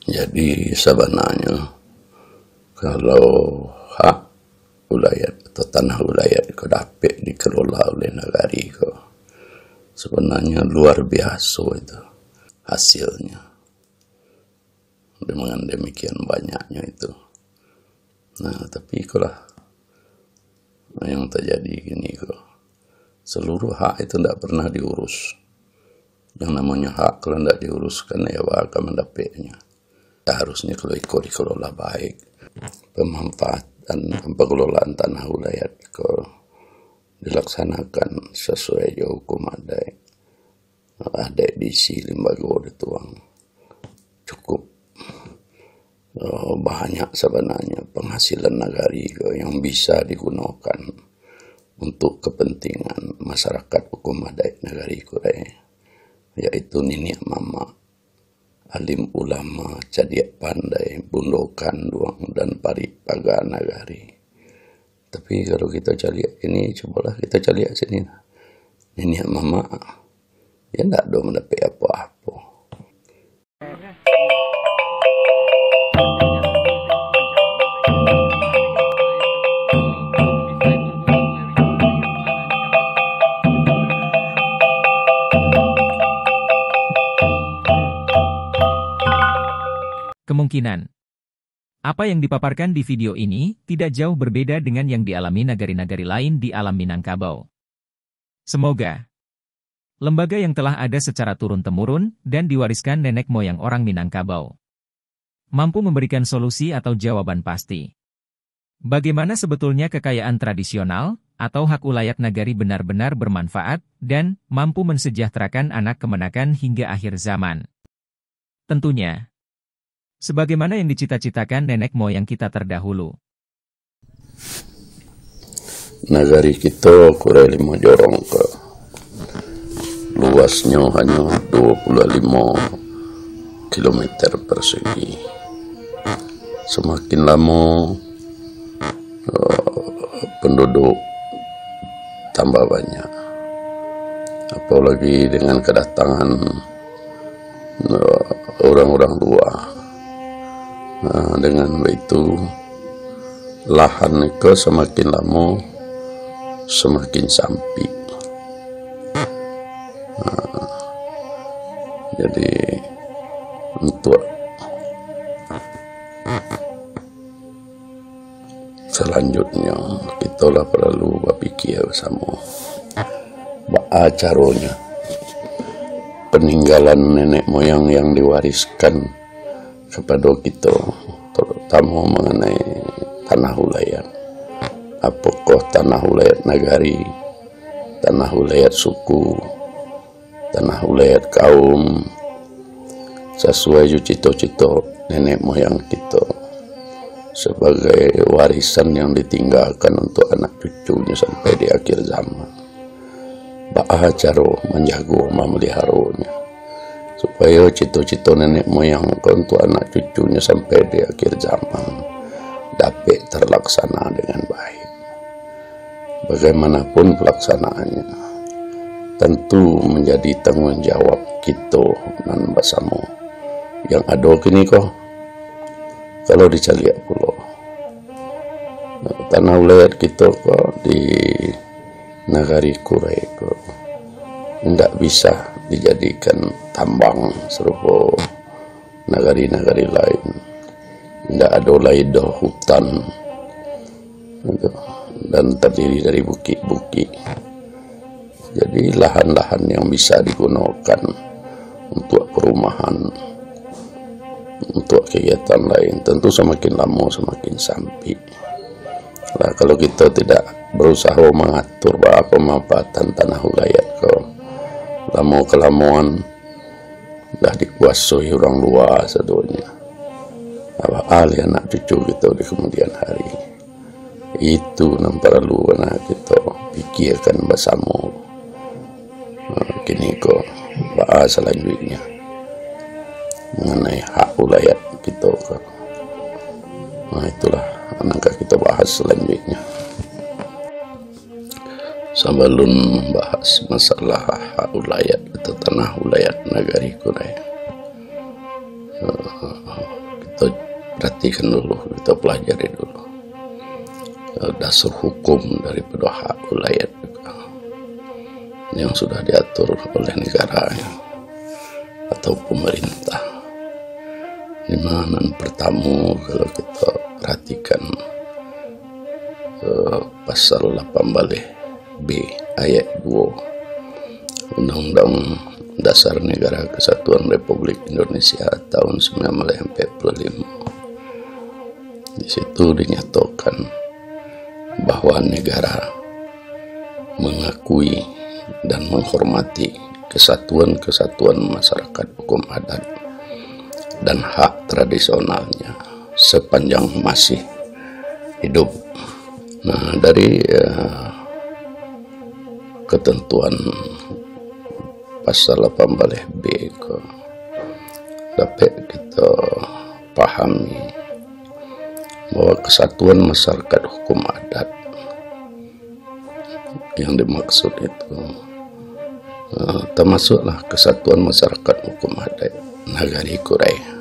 Jadi sebenarnya kalau hak wilayah atau tanah wilayah ko dapat dikelola oleh negari ko, sebenarnya luar biasa itu hasilnya. Dengan demikian banyaknya itu. Nah, tapi kalau yang terjadi gini kok, seluruh hak itu tidak pernah diurus. Yang namanya hak kalau tidak diuruskan ya akan mendapatnya. Harusnya kalau ikut dikelola baik, pemanfaatan pengelolaan tanah wilayah kalau dilaksanakan sesuai hukum ada edisi lembaga dituang cukup banyak sebenarnya penghasilan negari yang bisa digunakan untuk kepentingan masyarakat hukum adat negari kurai, yaitu nini mama alim ulama cadiak pandai bundokan duang dan paripaga nagari. Tapi kalau kita caliak ini, cobalah kita caliak sini nini mama ya tidak ada mendapat apa-apa. Kemungkinan apa yang dipaparkan di video ini tidak jauh berbeda dengan yang dialami nagari-nagari lain di alam Minangkabau. Semoga lembaga yang telah ada secara turun-temurun dan diwariskan nenek moyang orang Minangkabau mampu memberikan solusi atau jawaban pasti. Bagaimana sebetulnya kekayaan tradisional atau hak ulayat nagari benar-benar bermanfaat dan mampu mensejahterakan anak kemenakan hingga akhir zaman. Tentunya sebagaimana yang dicita-citakan nenek moyang kita terdahulu. Nagari kita kurang 5 jorong ke. Luasnya hanya 25 km persegi. Semakin lama penduduk tambah banyak. Apalagi dengan kedatangan orang-orang luar. Nah, dengan itu lahan itu semakin lama semakin sempit. Nah, jadi untuk selanjutnya kita lah perlu berpikir bersama caranya peninggalan nenek moyang yang diwariskan kepada kita, terutama mengenai tanah wilayah. Apakah tanah wilayah nagari, tanah wilayah suku, tanah wilayah kaum, sesuai cita-cita nenek moyang kita sebagai warisan yang ditinggalkan untuk anak cucunya sampai di akhir zaman. Bagaimana cara menjaga memeliharanya supaya cita-cita nenek moyang untuk anak cucunya sampai di akhir zaman dapat terlaksana dengan baik. Bagaimanapun pelaksanaannya tentu menjadi tanggung jawab kita dan bersama yang ada kini kok. Kalau dicaliak pulau tanah wilayah kita kok di nagari kurai kok tidak bisa dijadikan tambang serupa nagari-nagari lain. Tidak ada laidah hutan dan terdiri dari bukit-bukit. Jadi lahan-lahan yang bisa digunakan untuk perumahan, untuk kegiatan lain, tentu semakin lama semakin sempit. Nah, kalau kita tidak berusaha mengatur pemanfaatan tanah wilayah ke lama kelamuan dah dikuasai orang luar sedunia. Ahli anak cucu kita di kemudian hari itu yang perlu kita pikirkan bersama. Kini kok bahas selanjutnya mengenai hak wilayah kita. Nah, itulah yang kita bahas selanjutnya. Sebelum bahas masalah hak wilayah atau tanah wilayah nagari kurai, kita perhatikan dulu, kita pelajari dulu dasar hukum daripada hak wilayah yang sudah diatur oleh negara atau pemerintah. Di mana pertama kalau kita perhatikan pasal 18 B ayat 2 Undang-Undang Dasar Negara Kesatuan Republik Indonesia tahun 1945. Di situ dinyatakan bahwa negara mengakui dan menghormati kesatuan-kesatuan masyarakat hukum adat dan hak tradisionalnya sepanjang masih hidup. Nah, dari ketentuan pasal 18B dapat kita pahami bahwa kesatuan masyarakat hukum adat yang dimaksud itu termasuklah kesatuan masyarakat hukum adat Nagari Korea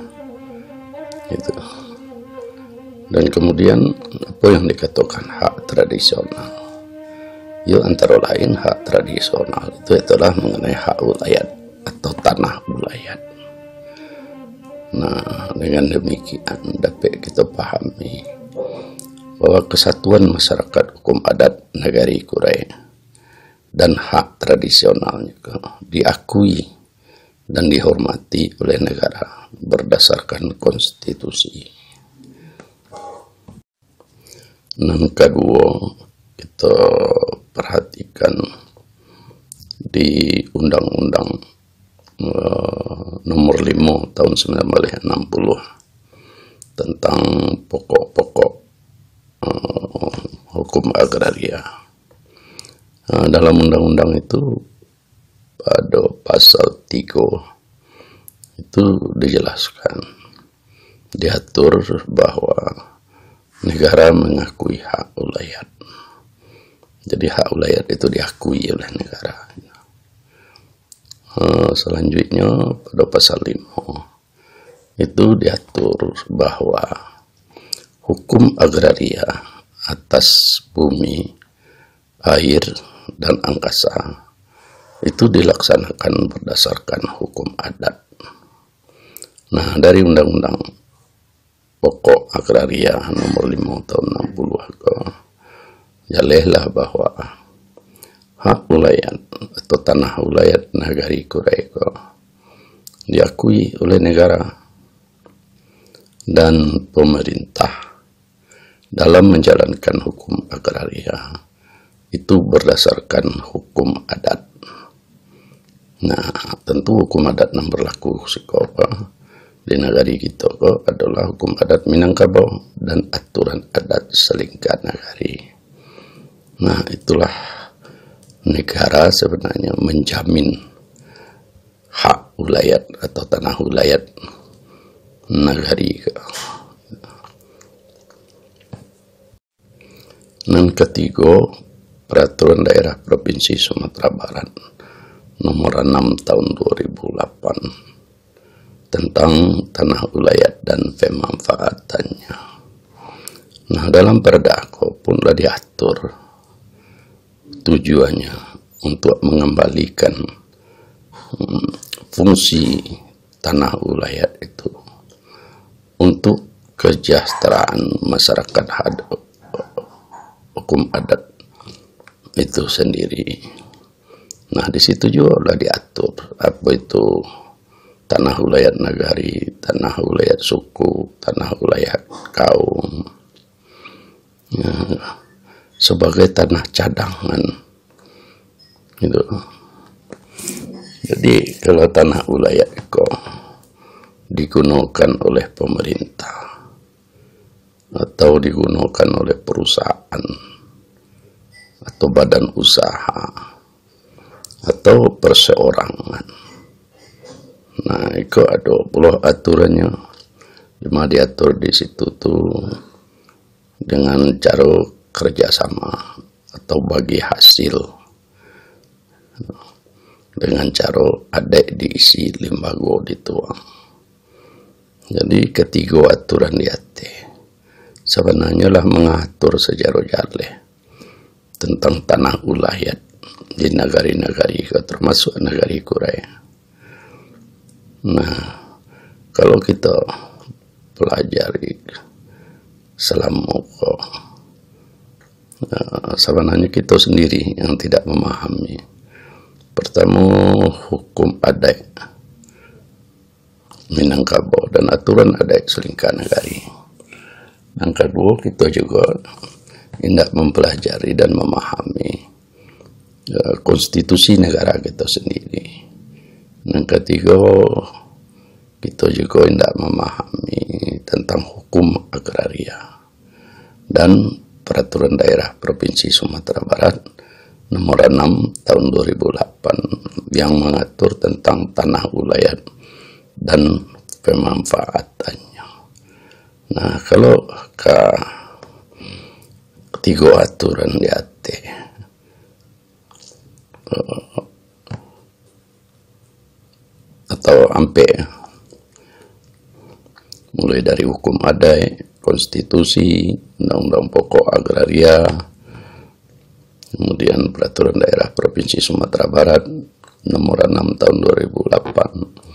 itu. Dan kemudian apa yang dikatakan hak tradisional, ya antara lain hak tradisional itu adalah mengenai hak wilayah atau tanah wilayah. Nah, dengan demikian dapat kita pahami bahwa kesatuan masyarakat hukum adat Nagari Korea dan hak tradisionalnya diakui dan dihormati oleh negara berdasarkan konstitusi. Yang kedua, kita perhatikan di Undang-Undang nomor 5 tahun 1960 tentang pokok-pokok hukum agraria. Dalam undang-undang itu pada pasal 3 itu dijelaskan, diatur bahwa negara mengakui hak wilayah. Jadi hak wilayah itu diakui oleh negara. Selanjutnya pada pasal 5 itu diatur bahwa hukum agraria atas bumi, air, dan angkasa itu dilaksanakan berdasarkan hukum adat. Nah, dari Undang-Undang Pokok Agraria nomor 5 tahun 60 jalehlah bahwa hak wilayah atau tanah wilayah Nagari Korea diakui oleh negara dan pemerintah dalam menjalankan hukum agraria itu berdasarkan hukum adat. Nah, tentu hukum adat yang berlaku di negari kita adalah hukum adat Minangkabau dan aturan adat Selingkah Nagari. Nah, itulah negara sebenarnya menjamin hak wilayah atau tanah wilayah Nagari. Dan ketiga, Peraturan Daerah Provinsi Sumatera Barat nomor 6 tahun 2008 tentang tanah wilayah dan pemanfaatannya. Nah, dalam perda pun telah diatur tujuannya untuk mengembalikan fungsi tanah wilayah itu untuk kesejahteraan masyarakat hukum adat itu sendiri. Nah, di situ juga telah diatur apa itu tanah wilayah nagari, tanah wilayah suku, tanah wilayah kaum, sebagai tanah cadangan, gitu. Jadi kalau tanah wilayah itu digunakan oleh pemerintah atau digunakan oleh perusahaan atau badan usaha atau perseorangan. Nah, itu ada puluh aturannya. Cuma diatur di situ tuh dengan cara kerjasama atau bagi hasil, dengan cara adek diisi limbago dituang. Jadi ketiga aturan di ate sebenarnya lah mengatur sejarah jale tentang tanah ulayat di negari-negari termasuk negari Korea. Nah, kalau kita pelajari selama sebenarnya kita sendiri yang tidak memahami. Pertama, hukum adat Minangkabau dan aturan adat selingkah negari. Yang kedua, kita juga tidak mempelajari dan memahami konstitusi negara kita sendiri. Yang ketiga, kita juga tidak memahami tentang hukum agraria dan peraturan daerah Provinsi Sumatera Barat nomor 6 tahun 2008 yang mengatur tentang tanah ulayat dan pemanfaatannya. Nah, kalau ketiga aturan di ate atau ampe mulai dari hukum adat, konstitusi, undang-undang pokok agraria, kemudian peraturan daerah Provinsi Sumatera Barat nomor 6 tahun 2008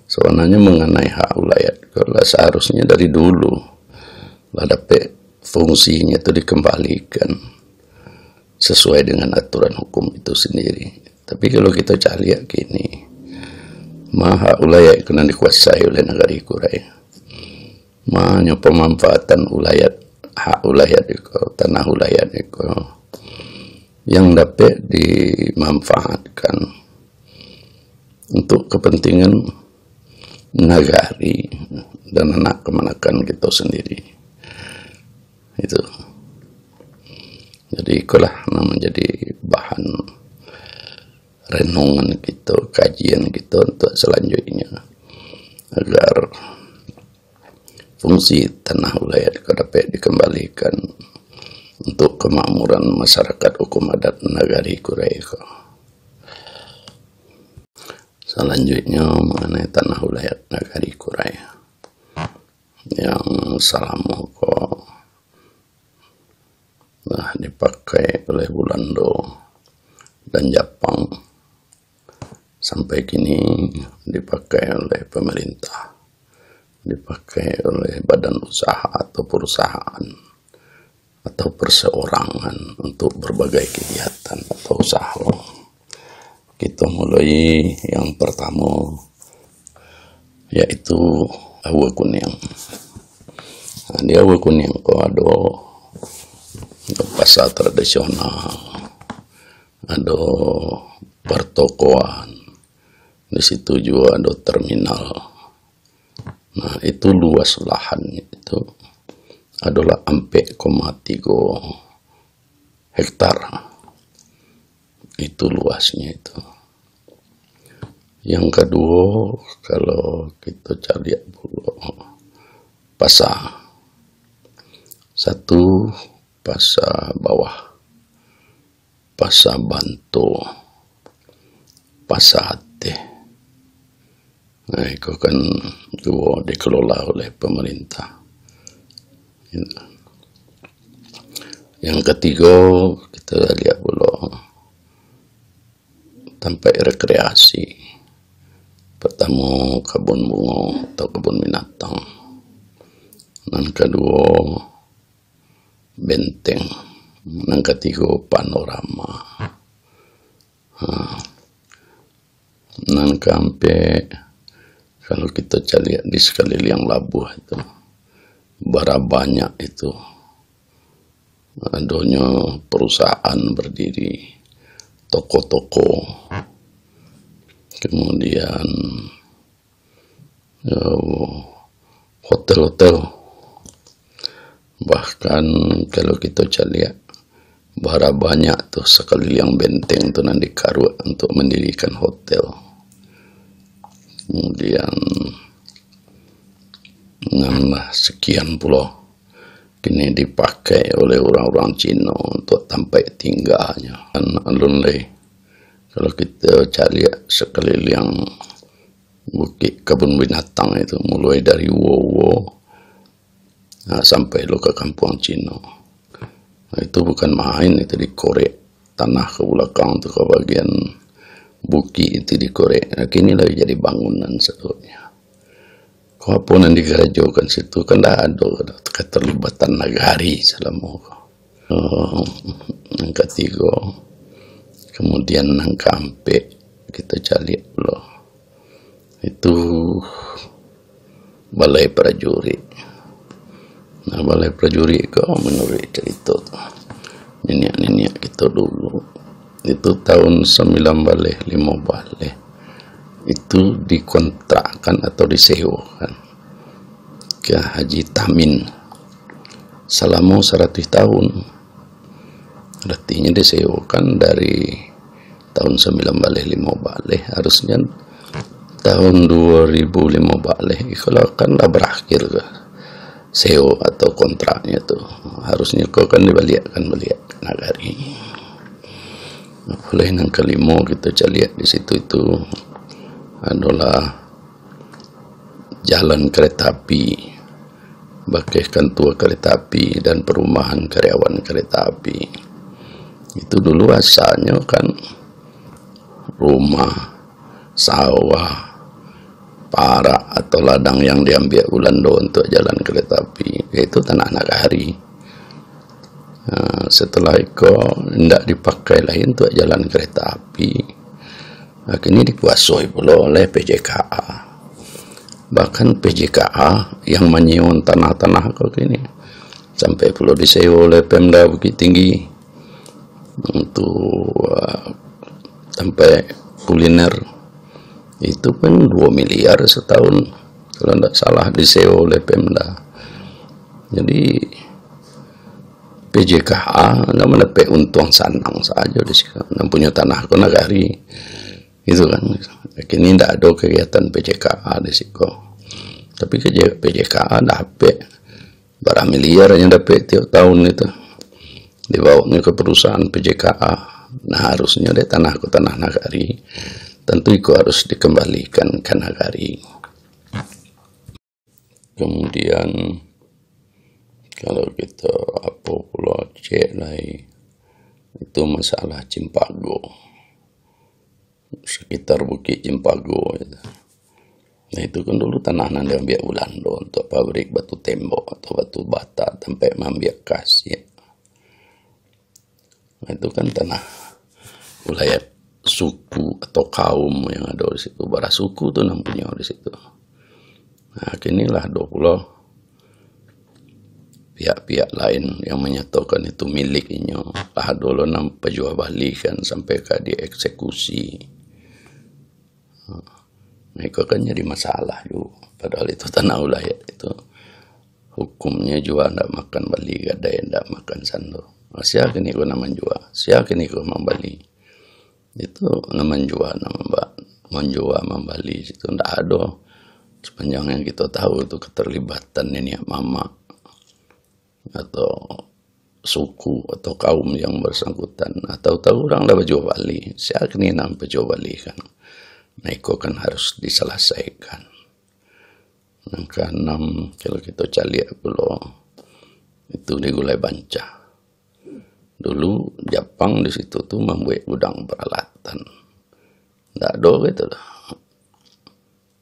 sebenarnya mengenai hak ulayat. Kalau seharusnya dari dulu lah dapat fungsinya itu dikembalikan sesuai dengan aturan hukum itu sendiri. Tapi kalau kita cari ya gini, hak ulayat kena dikuasai oleh negara Korea. Mahnya pemanfaatan ulayat, hak ulayat itu, tanah ulayat itu yang dapat dimanfaatkan untuk kepentingan nagari dan anak kemanakan kita sendiri. Itu. Jadi itulah menjadi bahan renungan kita, kajian kita untuk selanjutnya agar fungsi tanah ulayat dapat dikembalikan untuk kemakmuran masyarakat hukum adat negari Korea. Selanjutnya mengenai tanah ulayat negari Korea yang selama dipakai oleh Belanda dan Jepang sampai kini dipakai oleh pemerintah, dipakai oleh badan usaha atau perusahaan atau perseorangan untuk berbagai kegiatan atau usaha. Kita mulai yang pertama yaitu Awa Kuning. Nah, di Awa Kuning ada pasar tradisional, ada pertokoan, di situ juga ada terminal. Nah, itu luas lahannya itu adalah 4,3 hektar. Itu luasnya itu. Yang kedua, kalau kita cari dulu pasar. Satu, pasar bawah, pasar Bantu, pasar Aceh. Nah, itu kan dua dikelola oleh pemerintah. Yang ketiga, kita lihat dulu tempat rekreasi. Pertama, kebun bunga atau kebun binatang. Dan kedua, benteng. Dan ketiga, panorama. Dan keempat, kalau kita cari di sekeliling Labuh itu, bara banyak itu. Adanya perusahaan berdiri, toko-toko, kemudian hotel-hotel. Bahkan kalau kita cari bara banyak tuh sekeliling benteng tuh nanti karuat untuk mendirikan hotel. Kemudian sekian pulau kini dipakai oleh orang-orang Cina untuk tempat tinggalnya. Dan alun-alun kalau kita cari sekeliling bukit kebun binatang itu, mulai dari Wowo sampai lo ke Kampung Cino. Itu bukan main, itu dikorek tanah ke belakang tuh, ke bagian bukit itu dikorek. Nah, kini lagi jadi bangunan sebetulnya. Apa yang digerajokan situ kan dah ada keterlibatan nagari selama yang ketiga. Kemudian yang keempat kita cari loh, itu balai prajurit. Nah, balai prajurit kau menurut cerita tuh nenek-nenek kita dulu itu tahun 1915 itu dikontrakkan atau disewakan ke Haji Tamin selama 100 tahun. Artinya disewakan dari tahun 1915, harusnya tahun 2015 kalau kan dah berakhir ke sewa atau kontraknya tuh, harusnya kau kan dibaliakan nagari. Oleh yang kelima kita lihat di situ itu adalah jalan kereta api, bagaikan tua kereta api dan perumahan karyawan kereta api. Itu dulu asalnya kan rumah, sawah, parak atau ladang yang diambil Ulando untuk jalan kereta api, yaitu tanah nagari. Nah, setelah itu tidak dipakai lagi untuk jalan kereta api. Akhirnya dikuasai pula oleh PJKA. Bahkan PJKA yang menyewa tanah-tanah kau kini sampai pula disewa oleh Pemda Bukit Tinggi untuk sampai kuliner. Itu kan 2 miliar setahun kalau tidak salah disewa oleh Pemda. Jadi PJKA tidak mendapat untung sanang saja di sini. Dan punya tanah kau nagari. Itu kan, kini tidak ada kegiatan PJKA di situ. Tapi PJKA dapat berapa miliar yang dapat tiap tahun itu, dibawanya ke perusahaan PJKA. Nah, harusnya deh tanah ke tanah nagari, tentu itu harus dikembalikan ke nagari. Kemudian kalau kita apa pula cek lagi, itu masalah Cimpago, sekitar Bukit Cimpago itu. Nah, itu kan dulu tanah yang diambil Ulando untuk pabrik batu tembok atau batu bata sampai mengambil kasir. Nah, itu kan tanah wilayah suku atau kaum yang ada di situ. Bara suku tuh namanya di situ. Nah, kinilah 20 pihak-pihak lain yang menyatakan itu miliknya. Lah dulu nampak jual balikan sampai ke dieksekusi. Nah, itu kan jadi masalah juga. Padahal itu tanah wilayah itu hukumnya juga tidak makan bali, gadai tidak makan sando. Siapa kini kau nama jual, siapa kini kau membali. Itu nama jual, menjual membali itu tidak ada. Sepanjang yang kita tahu itu keterlibatan nenek mama atau suku atau kaum yang bersangkutan, atau tahu orang dah berjual bali, siapa kini nama berjual bali kan. Nah, itu kan harus diselesaikan. Yang keenam, kalau kita cari pulau itu di Gulai Banca. Dulu Jepang di situ tuh membuat gudang peralatan. Tidak ada gitu lah.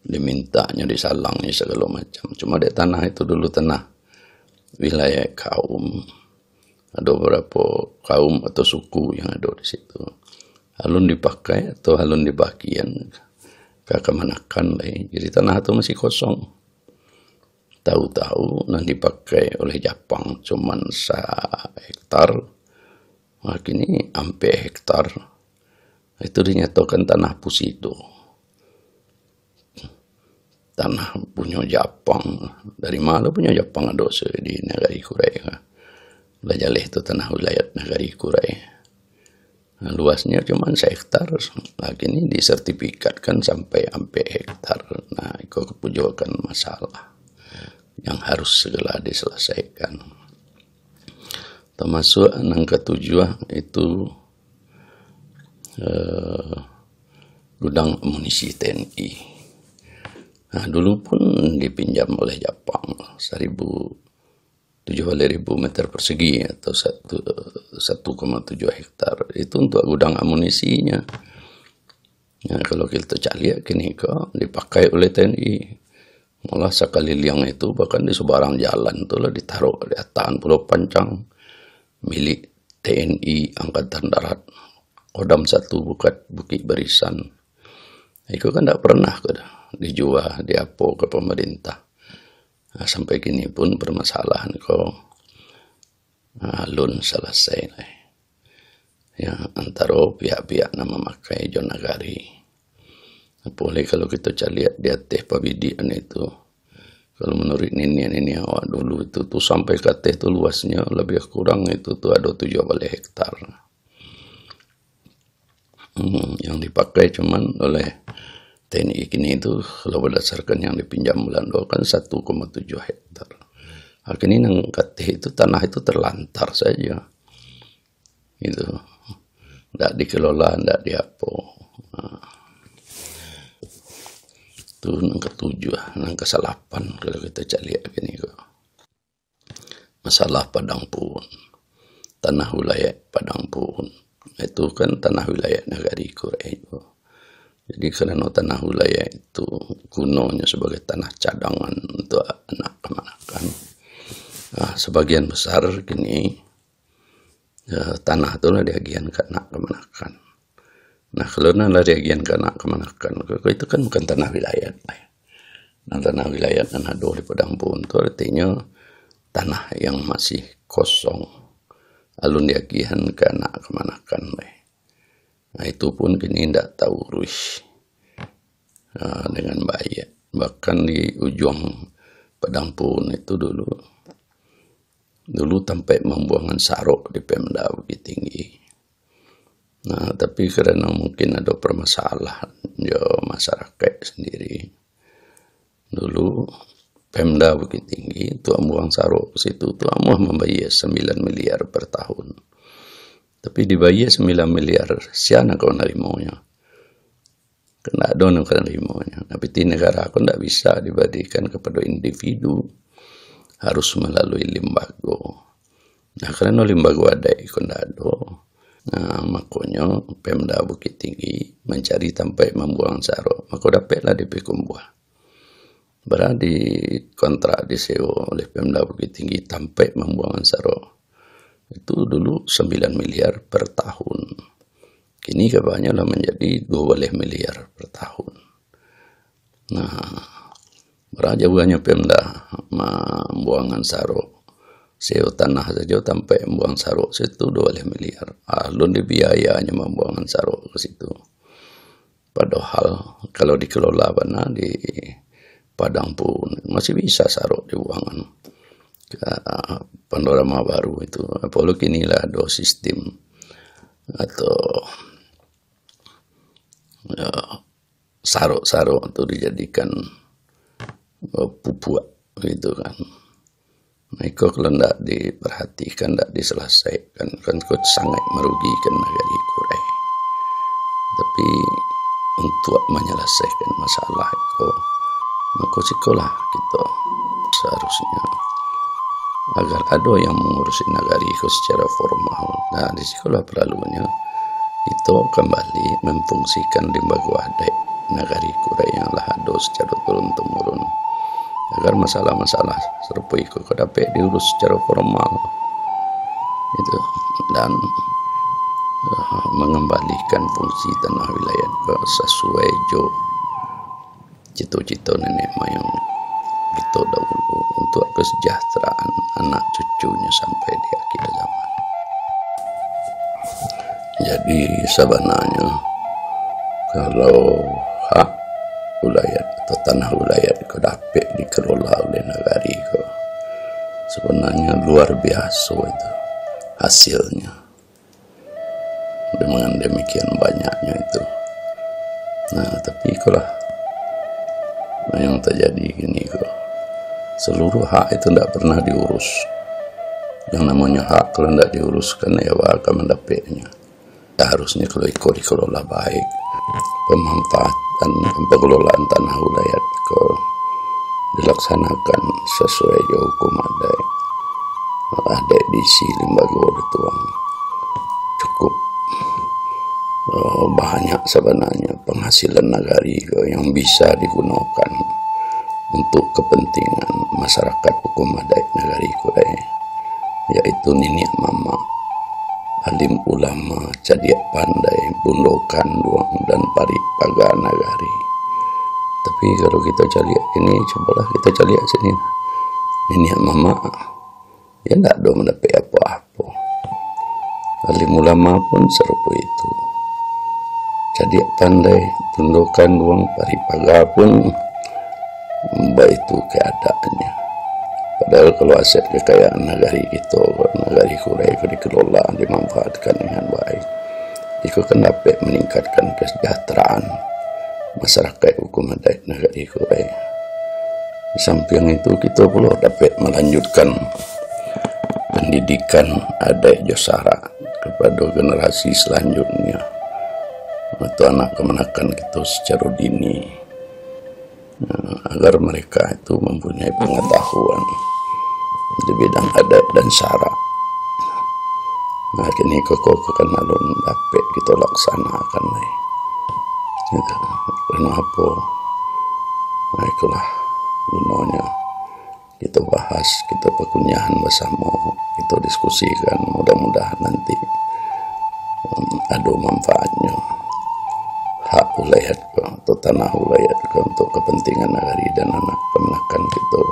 Dimintanya, disalangnya segala macam. Cuma di tanah itu dulu tanah wilayah kaum. Ada beberapa kaum atau suku yang ada di situ. Halun dipakai atau halun dibagian ke kemanakan lagi. Jadi tanah itu masih kosong. Tahu-tahu nanti dipakai oleh Jepang cuman 1 hektar. Nah, kini sampai hektar. Itu dinyatakan tanah Pusido. Tanah punya Jepang. Dari mana punya Jepang ada di negara Kurai. Belajar itu tanah wilayah negara Kurai. Nah, luasnya cuma 1 hektar. Lagi ini disertifikatkan sampai hektar. Nah, itu kepujukan masalah yang harus segera diselesaikan. Termasuk yang ketujuh itu gudang amunisi TNI. Nah, dulu pun dipinjam oleh Jepang 7.000 meter persegi atau 1,7 hektar. Itu untuk gudang amunisinya. Ya, kalau kita cari kini kok dipakai oleh TNI. Malah sekali liang itu bahkan di sebarang jalan tuh lah ditaruh di atas Pulau Pancang milik TNI Angkatan Darat. Kodam 1 Bukit Barisan. Itu kan tidak pernah dijual, diapo ke pemerintah. Nah, sampai kini pun permasalahan kok alun selesai lah. Ya, antara pihak-pihak nama memakai Jonagari. Boleh kalau kita lihat di atas pabidian itu. Kalau menurut ini awak dulu itu tuh sampai ke atas itu luasnya lebih kurang itu tuh ada 7 hektar. Yang dipakai cuman oleh TNI kini itu kalau berdasarkan yang dipinjam Belanda kan 1,7 hektar. Akhirnya yang katih itu tanah itu terlantar saja. Itu tidak dikelola, tidak diapo. Itu yang ketujuh, yang ke-8 kalau kita lihat gini kok. Masalah Padang Pun, tanah wilayah Padang Pun. Itu kan tanah wilayah Nagari Kurai itu. Jadi karena tanah wilayah itu gunanya sebagai tanah cadangan untuk anak kemanakan. Nah, sebagian besar kini tanah itu lah diagian ke anak kemanakan. Nah, kalau lah diagian ke anak kemanakan, itu kan bukan tanah wilayah. Nah, tanah wilayah tanah do di Padang Pun itu artinya tanah yang masih kosong. Alun diagian ke anak kemanakan. Nah, itu pun kini tidak tahu urus dengan baik. Bahkan di ujung Padang Pun itu dulu sampai membuangan sarok di Pemda Bukit Tinggi. Nah, tapi karena mungkin ada permasalahan ya masyarakat sendiri. Dulu Pemda Bukit Tinggi itu buang sarok ke situ tuh membayar 9 miliar per tahun. Tapi dibayar 9 miliar, siapa kau nerimanya? Kena ada yang kena nerimanya. Tapi di negara aku tidak bisa dibandingkan kepada individu. Harus melalui lembaga. Nah, karena lembaga ada, aku tidak ada. Nah, makanya Pemda Bukit Tinggi mencari tempat membuang sarok. Maka dapatlah di Pekumbuah. Berarti kontrak disewa oleh Pemda Bukit Tinggi tempat membuangan sarok. Itu dulu 9 miliar per tahun. Kini kebanyakan menjadi 12 miliar per tahun. Nah, beraja banyak Pemda membuangan sarok. Sewa tanah saja sampai membuang sarok situ 12 miliar. Alun dibiayanya membuangan sarok ke situ. Padahal kalau dikelola benar di Padang Pun masih bisa sarok dibuangan. Panorama baru itu. Apalagi inilah ada sistem atau ya, sarok-sarok itu dijadikan pupuk gitu kan. Nah, itu kalau tidak diperhatikan, tidak diselesaikan, kan sangat merugikan negara Kurai. Tapi untuk menyelesaikan masalah itu, maka sekolah kita seharusnya agar ada yang mengurusi negara itu secara formal. Nah, di sekolah perlunya itu kembali memfungsikan lembaga adat negara Kurai yang lah ada secara turun-temurun. Agar masalah-masalah serupa itu dapat diurus secara formal itu dan mengembalikan fungsi tanah wilayah sesuai jo cita-cita nenek moyang kita dahulu untuk kesejahteraan anak cucunya sampai di akhir zaman. Jadi sebenarnya kalau hak wilayah atau tanah wilayah itu dapat dikelola oleh negara itu, sebenarnya luar biasa itu hasilnya. Dengan demikian banyaknya itu. Nah, tapi kalau yang terjadi gini kok, seluruh hak itu tidak pernah diurus. Yang namanya hak kalau tidak diuruskan ya akan mendapatnya. Ya, harusnya kalau ikut dikelola baik. pemanfaatan dan pengelolaan tanah wilayah ke dilaksanakan sesuai hukum adat. Ada edisi lembaga tuang cukup banyak sebenarnya penghasilan nagari yang bisa digunakan untuk kepentingan masyarakat hukum adat negari Kurai, yaitu nini mama, alim ulama, cadiak pandai, bundokan duang dan parik paga nagari. Tapi kalau kita caliak ini, cobalah kita caliak sini, nini mama, ya tidak ada mendapat apa-apa. Alim ulama pun serupa itu. Cadiak pandai, bundokan duang, parik paga pun itu keadaannya. Padahal kalau aset kekayaan nagari kita, nagari Kurai dikelola, dimanfaatkan dengan baik, itu kan dapat meningkatkan kesejahteraan masyarakat hukum adat nagari Kurai. Di samping itu kita pula dapat melanjutkan pendidikan adat Josara kepada generasi selanjutnya, atau anak kemenakan kita secara dini, agar mereka itu mempunyai pengetahuan di bidang adat dan syara. Nah, kini kekan alun dapat kita laksanakan gitu. Kenapa? Nah, itulah gunanya kita bahas, kita perkunyahan bersama, kita diskusikan, mudah-mudahan nanti ada manfaatnya. Hak wilayah atau tanah wilayah untuk kepentingan nagari dan anak kemenakan kita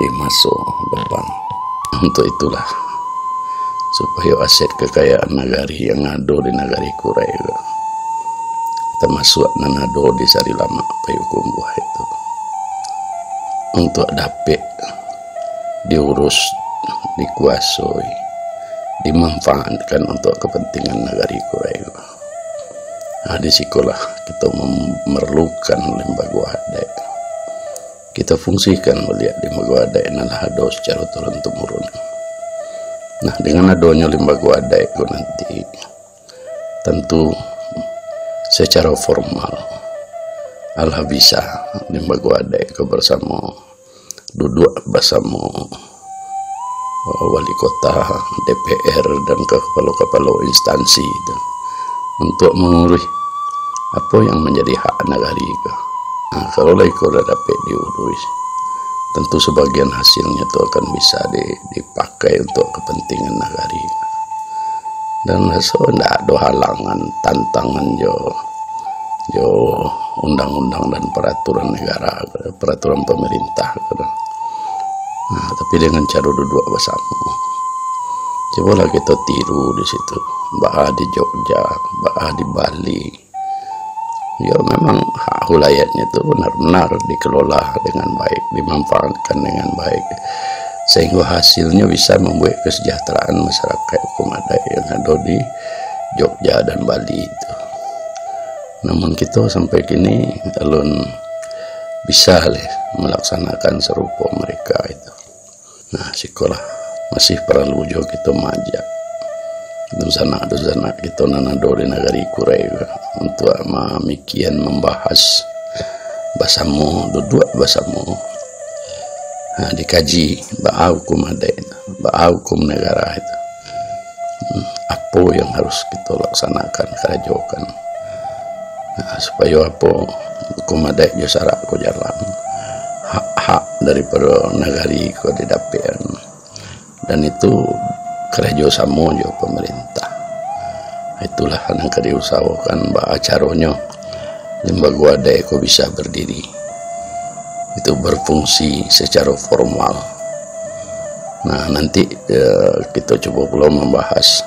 di masa depan. Untuk itulah, supaya aset kekayaan nagari yang ada di nagari Kurai termasuk nanado di Sari Lama Payukum Buah itu, untuk dapat diurus, dikuasai, dimanfaatkan untuk kepentingan nagari Kurai. Nah, di sikolah kita memerlukan lembaga adat. Kita fungsikan melihat lembaga adat adalah ada secara turun-temurun. Nah, dengan adanya lembaga adat itu nanti tentu secara formal Allah bisa lembaga adat itu bersama duduk bersama wali kota, DPR dan kepala-kepala instansi itu, untuk mengurus apa yang menjadi hak nagari. Nah, kalau itu sudah dapat diurus, tentu sebagian hasilnya itu akan bisa dipakai untuk kepentingan nagari. Dan so tidak ada halangan, tantangan jo undang-undang dan peraturan negara, peraturan pemerintah. Nah, tapi dengan cara duduk bersama, cobalah kita tiru di situ. Bah di Jogja, bah di Bali, ya memang hak wilayahnya itu benar-benar dikelola dengan baik, dimanfaatkan dengan baik, sehingga hasilnya bisa membuat kesejahteraan masyarakat hukum adat yang ada di Jogja dan Bali itu. Namun kita sampai kini alun bisa melaksanakan serupa mereka itu. Nah, sekolah masih perlu juga kita majak dusana kita nanado di nagari Kurai untuk memikian membahas bahasamu, duduk bahasamu. Nah, dikaji bahwa hukum adat itu, bahwa hukum negara itu, apa yang harus kita laksanakan, kerjakan. Nah, supaya apa hukum adat Josara ko jalan, hak-hak daripada nagari ko didapat, dan itu kerja sama juga pemerintah. Itulah yang diusahakan bahwa caranya lembaga adat ko bisa berdiri, itu berfungsi secara formal. Nah, nanti kita coba pula membahas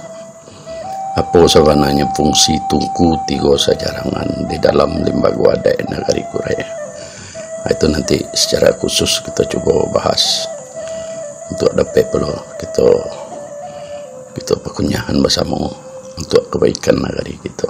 apa sebenarnya fungsi tungku tiga sajarangan di dalam lembaga adat nagari Kurai. Nah, itu nanti secara khusus kita coba bahas untuk dapat pula kita perkunyahan bersama untuk kebaikan nagari kita.